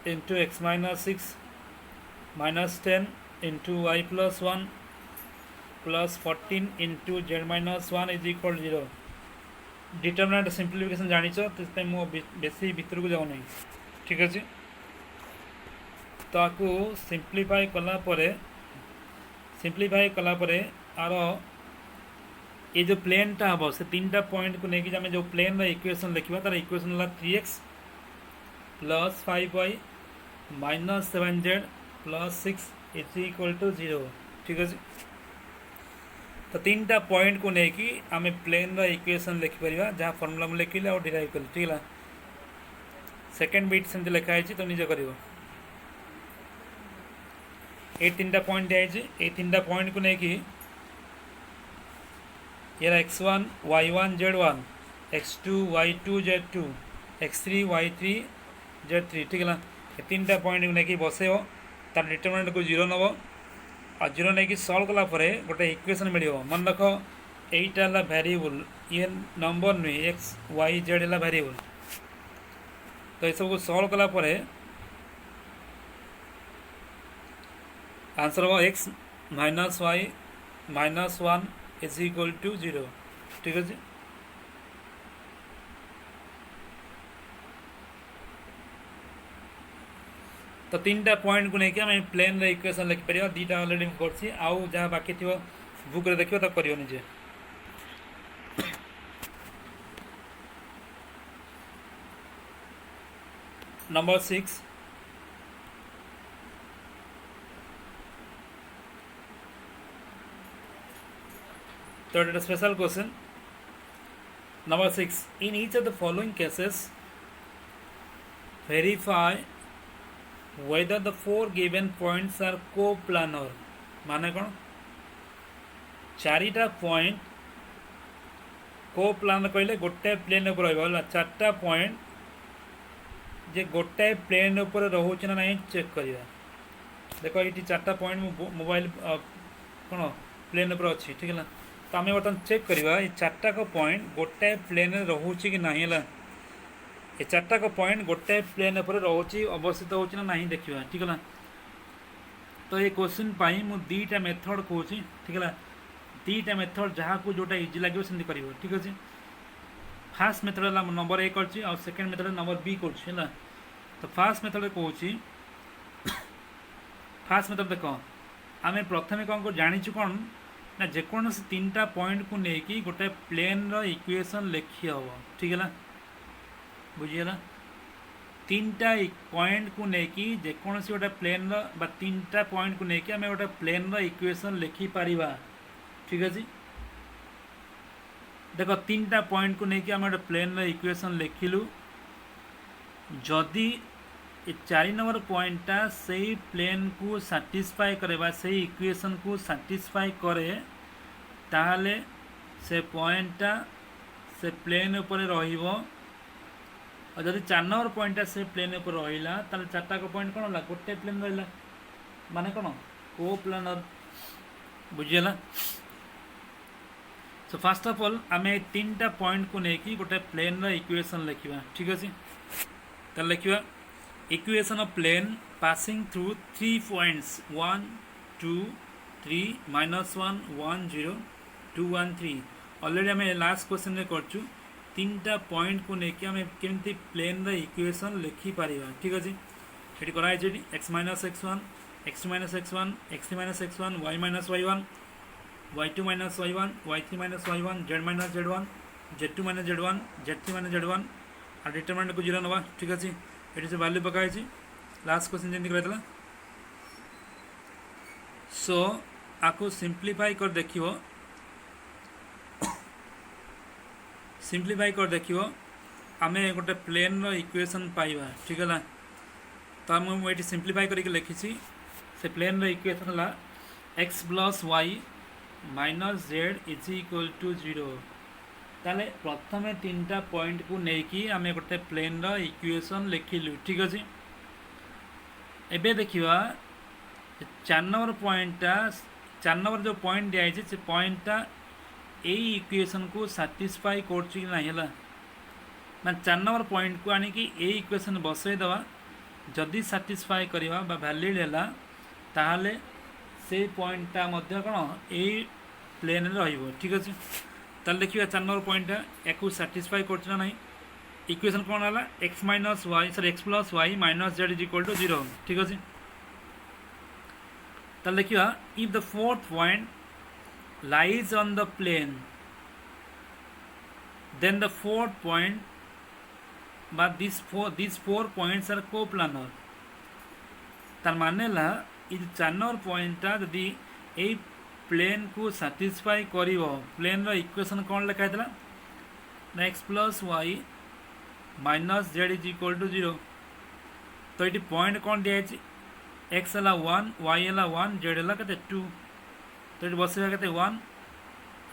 into X -6 -10 into y plus 1 plus 14 into z minus 1 is equal 0 determinant simplification जानिछ मु बेसी भितर को जाऊ नहीं ठीक अच्छे ताकू सिंप्लीफाई कला परे आर ये जो प्लेनटा हम से 3टा पॉइंट को लेकिन आम जो प्लेन इक्वेशन लिखा तार इक्वेशन है 3x plus 5y minus 7z plus 6 is equal to 0 ठीक अच्छे तो 3टा पॉइंट को लेकिन आम प्लेन इक्वेशन लिखिपर जहाँ फर्मुला मुझे लिखिले और डिराइव कल ठीक है सेकेंड बिट सेमती लिखाई तो निजे कर ये 3टा पॉइंट दिखाई ये 3टा पॉइंट को लेकिन यार x1 y1 z1 x2 y2 z2 x3 y3 z3 ठीक है ये 3टा पॉइंट को लेकिन बसे तार डिटरमिनेंट को 0 नब और 0 नहीं सल्व कला गोटे इक्वेशन मिल मन रख यहीटा है वेरिएबल ये नंबर नुहे एक्स वाई जेड है वेरिएबल तो ये सब सल्व कला आंसर हम x minus y minus 1 is equal to 0 ठीक है तो 3टा पॉइंट को लेकिन आम प्लेन इक्वेशन लिखिपर 2टा अलरेडी करसी आउ जहाँ बाकी थी बुक रे देखियो तो करियो निजे नंबर 6 तो it is a special question number 6 in each of the following cases verify whether the 4 given points are coplanar माने कौन 4टा पॉइंट कोप्लानर कहले गोटे प्लेन ऊपर रहा 4टा पॉइंट जे गोटे प्लेन ऊपर रोचे ना नहीं चेक करिया देखो ये 4टा पॉइंट मोबाइल कौन प्लेन ऊपर अच्छी ठीक है तो आम बर्तमान चेक करवा ये 4टाक पॉइंट गोटे प्लेन रोचे कि ना ये 4टाक पॉइंट गोटे प्लेन पर रोचे अवस्थित होना ना देखा ठीक है तो ये क्वेश्चन पाई मु 2टा मेथड कहूँ ठीक है 2टा मेथड जहाँ को जोटा इजी लगे सेमती कर ठीक अच्छे फास्ट मेथड है नंबर ए कर सेकेंड मेथड नंबर बी कर तो फास्ट मेथड कहूँ फास्ट मेथड देख आम प्रथम कौन को जाचु कौन ना जेकोसी 3टा पॉइंट को लेकिन गोटे प्लेन इक्वेशन लिखी हम ठीक है बुझीगला 3टा पॉइंट को लेकिन जेकोसी गोटे प्लेन 3टा पॉइंट को लेकिन आम गोटे प्लेन इक्वेशन लिखिपर ठीक अच्छे देख 3टा पॉइंट को लेकिन आम गोटे प्लेन इक्वेशन लिखिलु जदि 4 नंबर पॉइंटा से प्लेन को साटिस्फाई करे से इक्वेशन को साटिस्फाई करे ताहले से पॉइंटा से प्लेन ऊपर रहिबो और जदि 4 नंबर पॉइंटा से प्लेन ऊपर रहिला ताले 4टाक पॉइंट कौन होला गोटे प्लेन रहिला माने कौन कोप्लानर बुझीगला सो फर्स्ट ऑफ ऑल आम 3टा पॉइंट को लेकिन गोटे प्लेन इक्वेशन लिखा ठीक अच्छे तो लिखा equation of plane passing through 3 points 1 2 3 -1 1 0 2 1 3 already आम लास्ट क्वेश्चन में करचु 3टा पॉइंट को लेकिन आम केमती प्लेन इक्वेशन लिखिपर ठीक अच्छे ये कराई x minus x1 x2 minus x1 x3 minus x1 y minus y1 y2 minus y1 y3 minus y1 z minus z1 z2 minus z1 z3 minus z1 और डिटरमिनेंट को 0 नवा ठीक अच्छे ये से वैल्यू पकाई लास्ट क्वेश्चन जमी कराइला सो आपको सिंप्लीफाई कर देखियो आम गोटे प्लेन इक्वेशन पाइबा ठीक है तो आम ये सिंप्लीफाई करके लिखी से प्लेन इक्वेशन है x plus y minus z is equal to 0 ताले प्रथमे 3टा पॉइंट को लेकिन आम गोटे प्लेन इक्वेशन लिखिलु ठीक अच्छे। एबे देखिवा 4 नंबर पॉइंटा 4 नंबर जो पॉइंट दिखाई से पॉइंटा यही इक्वेशन को साटिस्फाई कर मैं 4 नंबर पॉइंट को आनिकी ए इक्वेशन बसई दवा जदि साटिस्फाई करवा वैलिड है ताहले से पॉइंटा मध्य कौन ए प्लेन रहिबो ठीक अच्छे। ताल देखिए 4 नंबर पॉइंटा या साटिस्फाई करना ना इक्वेशन कौन है एक्स माइनस वाई सर x plus y minus z is equal to 0 ठीक अच्छे। ताल देखिए if the fourth point lies on the plane then the fourth point but these four points are coplanar तार माने ला ये 4 नंबर पॉइंटा जदि ए प्लेन को साटिस्फाई करिवो प्लेन रो इक्वेशन कौन लिखा है ना x plus y minus z is equal to 0 तो ये पॉइंट कौन दिया एक्स है 1 वाई है 1 जेड है के 2 तो ये बस के 1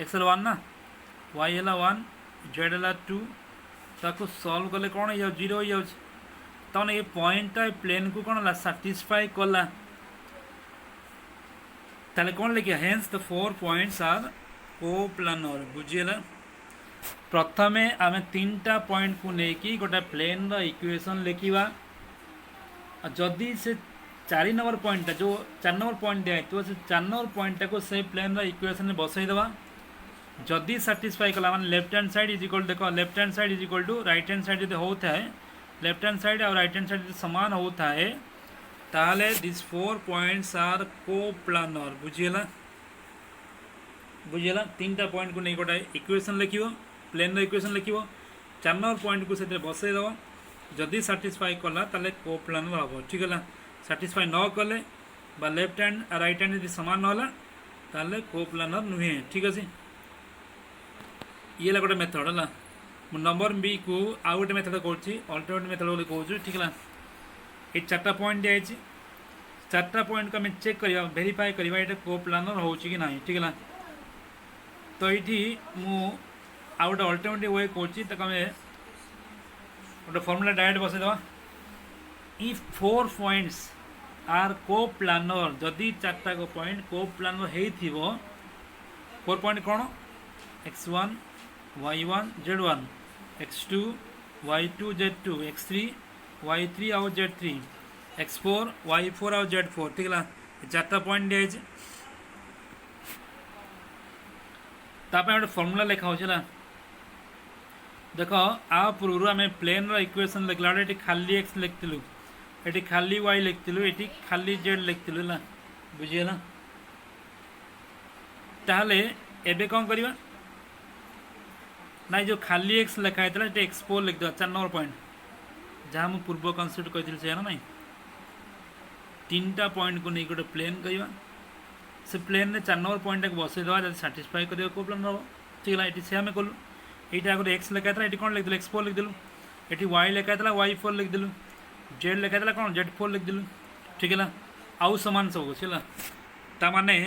एक्स है 1 ना वाई है 1 जेड है 2 ताको सॉल्व कले कौन हो 0 हो जाए तब ये पॉइंटा प्लेन को कौन है साटिस्फाई कला ताले कौन लिखा hence the 4 points are coplanar बुझीगला। प्रथमे आम 3टा पॉइंट को लेकिन गोटे प्लेन इक्वेशन लिखा जदि से 4 नंबर पॉइंट जो 4 नंबर पॉइंट दिखाई से 4 नंबर पॉइंटा को से प्लेन इक्वेशन बसई दवा जदि साटिस्फाई कला मान left hand side is equal देखो left hand side is equal to right hand side जो होता है लेफ्ट हैंड साइड और राइट हैंड साइड जो समान होता है ताहले दिस 4 पॉइंट्स आर कोप्लानर बुझीगला 3टा पॉइंट को नहीं गोटे इक्वेशन लिखिबो प्लेन इक्वेशन लिखिबो 4 नंबर पॉइंट को से बसई दवा जदि साटिस्फाई कला ताले कोप्लानर हम ठीक है। साटिस्फाई न कले बा लेफ्ट हैंड और राइट हैंड यदि समान ना ताले कोप्लानर नुहे ठीक अच्छे। ये गोटे मेथड है नंबर बी को आउ गोटे मेथड कौन अल्टरनेट मेथड बोली कहूँ ठीक है। ये 4टा पॉइंट दिखाई 4टा पॉइंट को आम चेक करवा वेरीफाई करवा ये कोप्लानर हो कि ना ठीक है। तो ये आउ गोटे अल्टरनेटिव वे कहूँ गोटे फॉर्मूला डायरेक्ट बसईदवा इफ 4 पॉइंट्स आर कोप्लानर जदि 4टा को पॉइंट कोप्लानर हो 4 पॉइंट कौन x1 y1 z1 x2 y2 z2 x3 y3 और z3 x4 y4 और z4 ठीक है। 4टा पॉइंट दिखाई गोटे फॉर्मूला लिखा हो देख आ पूर्व आम प्लेन इक्वेशन लिखला ये खाली एक्स लिखिलु ये खाली वाई लिखिलु ये खाली जेड लिखिलु है बुझीगला। ताहले एबे कौन करवा ना जो खाली एक्स लिखाई ये x4 लिखिद 4 नंबर पॉइंट जहाँ मुझे पूर्व कनसेप्ट कही से ना 3टा पॉइंट को नहीं गोटे प्लेन करवा से प्लेन में 4 नंबर पॉइंट को बसई दवा जब साटिस्फाई कर कोप्लानर हम ठीक है। ये से आम कलु ये आगे एक्स लिखाई ये कौन लिखिदेलु x4 लिखिदेलु ये वाई लिखाई y4 लिखिदेलु जेड लिखाई कौन z4 लिखिदेलु ठीक है। आउ सामान सब कुछ है ताने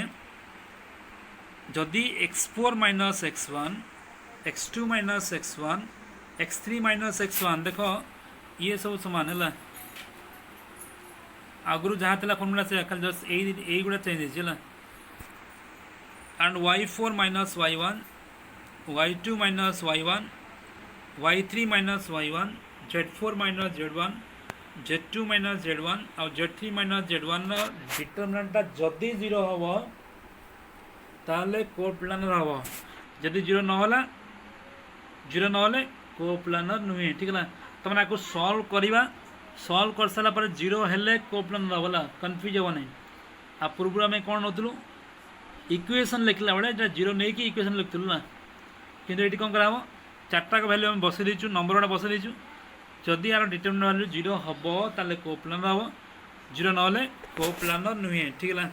जदि x4 minus x1 x2 minus x1 x3 minus x1 देख ये सब समान है आगु जहाँ था फर्मूला से खाली जस्ट यही गुड़ा चेंज है and y4 minus y1 y2 minus y1 y3 minus y1 z4 minus z1 z2 minus z1 और z3 माइनस z1 डिटरमिनेंटा जदि 0 हम ताले कोप्लानर हम जदि 0 ना कोप्लानर नुहे ठीक है। तो मैंने आपको सॉल्व करवा सॉल्व कर सारा पर 0 हेले कोप्लानर बोला कन्फ्यूज हे ना आ पूर्व आम कौन नौलु इक्वेशन लिखला बेले 0 नहीं कि इक्वेशन लिखुलु ना कि ये कौन कराम 4टा को वैल्यू आम बसई देचु नंबर गुड़ा बसई देचु जदि यार डिटरमिनेंट वैल्यू 0 हम ताले कोप्लानर हम 0 ना कोप्लानर नुहे ठीक है।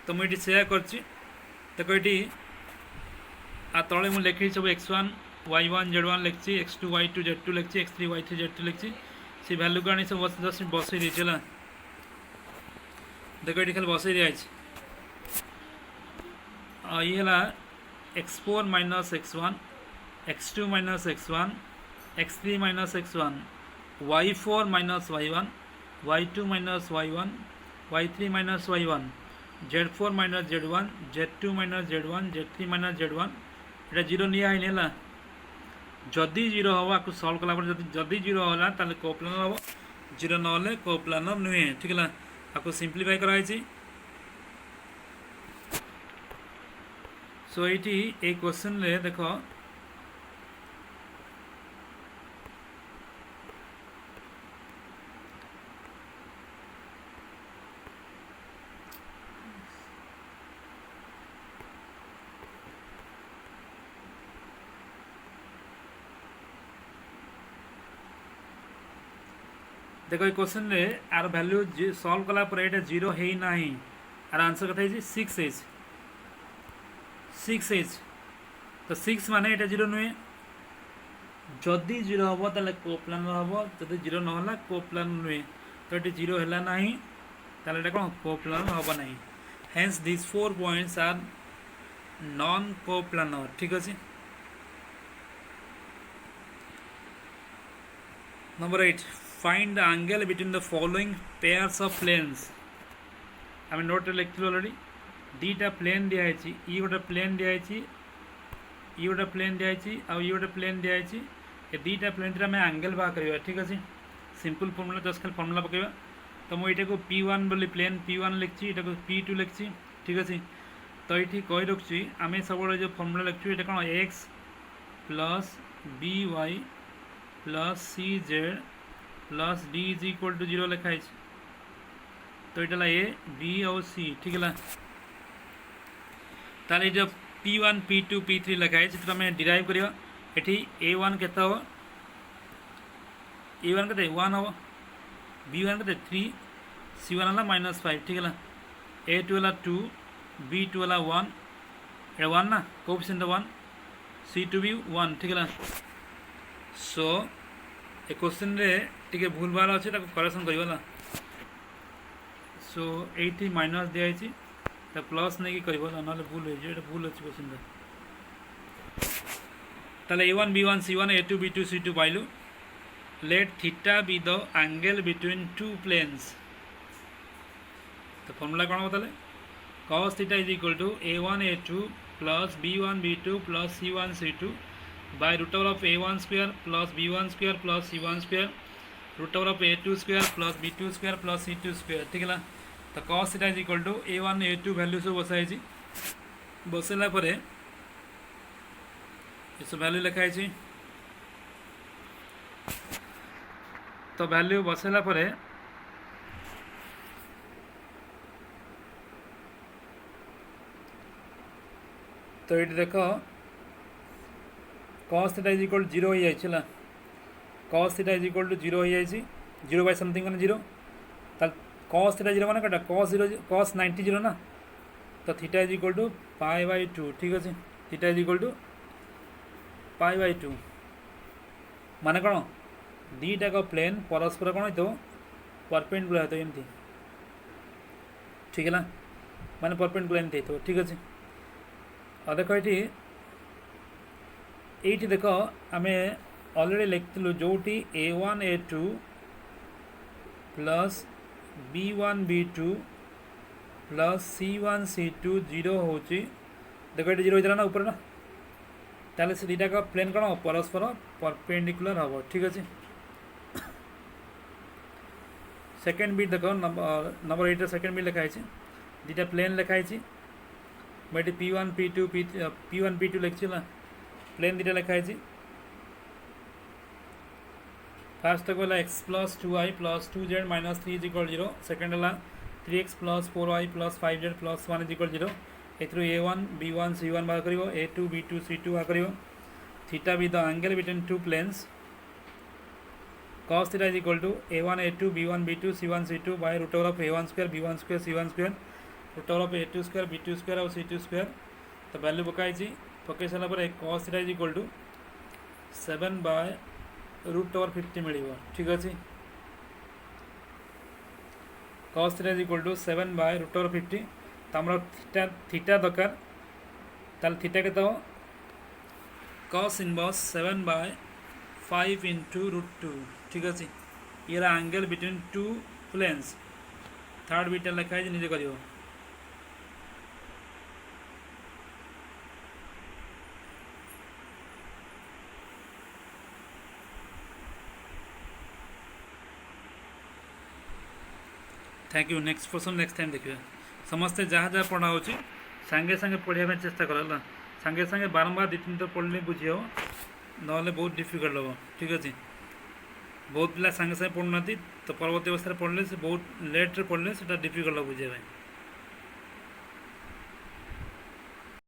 तो मुझे सेया करछि देखो ये आ तले मुझे लिखी सब x1 y1 z1 लिखी x2 y2 z2 लिखी x3 y3 z2 लिखी से भैल्यू को आनी सब जस्ट बसई देछि देखो ये खाली बसई दिया ये है x4 minus x1 x2 minus x1, x3 minus x1, y4 minus y1, y2 minus y1, y3 minus y1, z4 minus z1, z2 minus z1, z3 minus z1 এটা জিরো নিয়ে আইনি হল যদি জিরো হব আকু সল্ভ কলা পরে যদি জিরো হলা তাহলে কোপ্লানার হব জিরো নহলে কোপ্লানার নুহে ঠিক হল আকু সিম্পলিফাই করা হয়েছে সো এইটি এই কোশ্চেন রে দেখো देखो ये क्वेश्चन रे आर वैल्यू सॉल्व कला पर एटा जीरो है ही नहीं आर आंसर कथा है 6h तो 6 माने एटा जीरो नुहे जदि जीरो हम ताले कोप्लानर हम जदि जीरो न होला कोप्लानर नुहे तो ये जीरो हैला नहीं ताले एटा कोन कोप्लानर हबो नहीं hence this 4 points are non coplanar ठीक अछि number 8 find the angle between the following pairs of planes आम नोट लिखी अलरेडी दीटा प्लेन दिखाई ये गोटे प्लेन दिखाई ये गोटे प्लेन दिखाई आउ ये गोटे प्लेन दिखाई ये दीटा प्लेन आम एंगल बाहर करवा ठीक अच्छे सिंपल फर्मूला जस्ट खाली फर्मूला पकेबा तो मुझे को P1 बोली प्लेन P1 लिखी ये P2 लिखी ठीक अच्छे तो ये कही रखी आम सब जो फर्मूला लिखु ये कौन x plus by plus cz plus d is equal to 0 लिखाई तो ये ए बी और सी ठीक है ताले जो P1 P2 P3 लिखाई तो आम डिराइव करवा ये A1 के A1 के 1 हम B1 के 3 C1 है -5 ठीक है A2 है 2 B2 है 1 ये 1 ना कोएफिशिएंट 1 C2 भी 1 ठीक है सो ए क्वेश्चन रे टिके भूल भाल अच्छे करेक्शन करवा सो ये माइनस दिखाई तो प्लस नहीं कर ना भूल हो भूल अच्छे क्वेश्चन ताले A1 B1 C1 A2 B2 C2 पाइलु let theta be the angle between two planes तो फर्मूला कौन बताले cos theta is equal to A1 A2 plus B1 B2 plus C1 C2 by root over of A1 square plus B1 square plus C1 square root over of A2 square plus B2 square plus C2 square ठीक है तो cos theta is equal to A1 A2 value सब बसाई बसला पर ये सब value लिखाई तो वैल्यू बसला पर तो ये देख cos थीटा इज इक्वल 0 हो जाए cos theta is equal to 0 हो जाए 0 बाय समथिंग मैंने 0 cos थीटा 0 माने कटा cos 90 0 ना तो theta is equal to pi by 2 ठीक अच्छे theta is equal to pi by 2 माने कौन दीटा का प्लेन परस्पर कौन हो परपेंडिकुलर तो एमती ठीक है ना माने परपेंडिकुलर एमती तो ठीक अच्छे और देखो ये देख आम अलरेडी लिखिलु जोटी A1 A2 plus B1 B2 plus C1 C2 0 हो देख ये 0 होता ना ऊपर ना ताले से दीटा का प्लेन कौन परस्पर परपेंडिकुलर हम ठीक अच्छे सेकेंड बीट देख नंबर 8 सेकेंड बीट लिखाई दीटा प्लेन लिखाई मैं P1 P2 P1 P2 लिखी ना प्लेन दीटा लिखाई फास्ट तक बोला x plus 2y plus 2z minus 3 is equal 0 second है 3x plus 4y plus 5z plus 1 is equal 0 एथरू A1 B1 C1 बाहर करिवो A2 B2 C2 बाहर करिवो theta be the angle between two planes cos theta is equal to A1 A2 B1 B2 C1 C2 by root over of A1 square B1 square C1 square root over of A2 square B2 square और C2 square तो value पकाई पकई सारा पर cos theta is equal to 7 by root over 50 मिल ठीक अच्छे cos theta is equal to 7 by root over 50 तो आम थीटा थीटा दरकार ताल थीटा के cos inverse 7/5 into √2 ठीक अच्छे ये एंगल बिटवीन टू प्लेन्स थर्ड बीटा लिखाई निजे कर thank you next question next time देखिए समस्ते जहाँ जहाँ पढ़ा हो सांगे सांगे पढ़ाई चेष्टा कर सांगे सांगे बारंबार 2-3 थर पढ़ले बुझी हो ना बहुत डिफिकल्ट हम ठीक अच्छे बहुत पिला सांगे सांगे पढ़ुना तो परवर्त अवस्था पढ़ले से बहुत लेट्रे पढ़ले से डिफिकल्ट बुझे